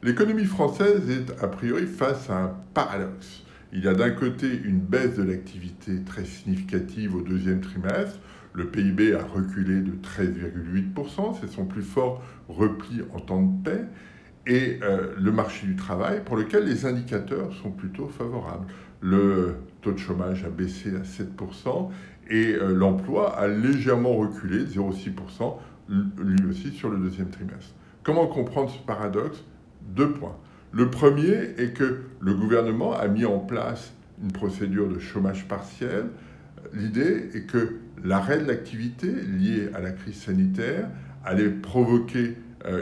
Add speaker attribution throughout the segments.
Speaker 1: L'économie française est a priori face à un paradoxe. Il y a d'un côté une baisse de l'activité très significative au deuxième trimestre. Le PIB a reculé de 13,8%, c'est son plus fort repli en temps de paix. Et le marché du travail, pour lequel les indicateurs sont plutôt favorables. Le taux de chômage a baissé à 7% et l'emploi a légèrement reculé, 0,6%, lui aussi sur le deuxième trimestre. Comment comprendre ce paradoxe? Deux points. Le premier est que le gouvernement a mis en place une procédure de chômage partiel. L'idée est que l'arrêt de l'activité lié à la crise sanitaire allait provoquer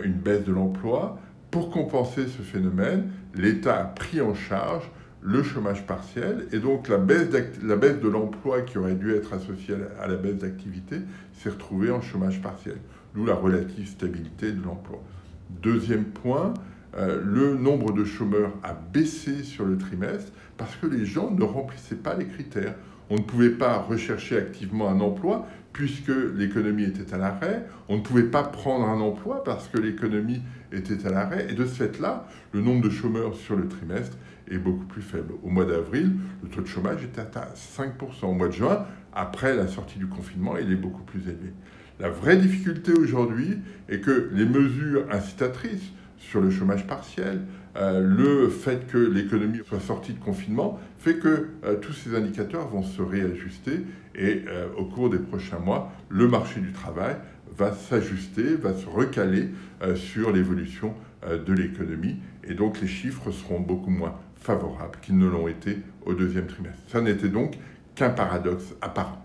Speaker 1: une baisse de l'emploi. Pour compenser ce phénomène, l'État a pris en charge le chômage partiel et donc la baisse de l'emploi qui aurait dû être associée à la baisse d'activité s'est retrouvée en chômage partiel, d'où la relative stabilité de l'emploi. Deuxième point, le nombre de chômeurs a baissé sur le trimestre parce que les gens ne remplissaient pas les critères. On ne pouvait pas rechercher activement un emploi puisque l'économie était à l'arrêt. On ne pouvait pas prendre un emploi parce que l'économie était à l'arrêt. Et de ce fait-là, le nombre de chômeurs sur le trimestre est beaucoup plus faible. Au mois d'avril, le taux de chômage était à 5%. Au mois de juin, après la sortie du confinement, il est beaucoup plus élevé. La vraie difficulté aujourd'hui est que les mesures incitatrices sur le chômage partiel, le fait que l'économie soit sortie de confinement, fait que tous ces indicateurs vont se réajuster et au cours des prochains mois, le marché du travail va s'ajuster, va se recaler sur l'évolution de l'économie et donc les chiffres seront beaucoup moins favorables qu'ils ne l'ont été au deuxième trimestre. Ça n'était donc qu'un paradoxe apparent.